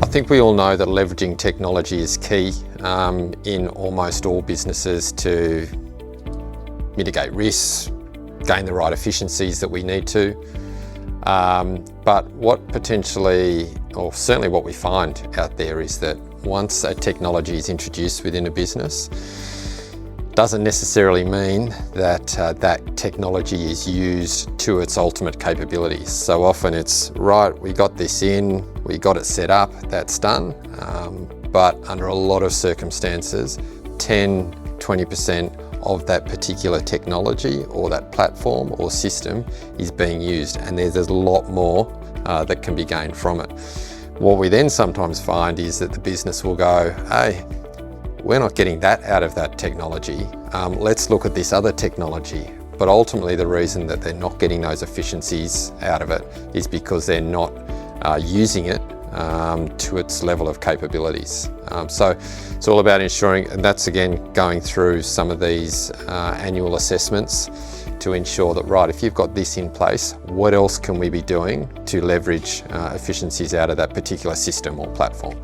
I think we all know that leveraging technology is key in almost all businesses to mitigate risks, gain the right efficiencies that we need to. But what potentially, or certainly what we find out there, is that once a technology is introduced within a business, doesn't necessarily mean that that technology is used to its ultimate capabilities. So often it's, right, we got this in, we got it set up, that's done. But under a lot of circumstances, 10–20% of that particular technology or that platform or system is being used, and there's a lot more that can be gained from it. What we then sometimes find is that the business will go, hey, we're not getting that out of that technology, let's look at this other technology. But ultimately the reason that they're not getting those efficiencies out of it is because they're not using it to its level of capabilities. So it's all about ensuring, and that's again going through some of these annual assessments to ensure that, right, if you've got this in place, what else can we be doing to leverage efficiencies out of that particular system or platform?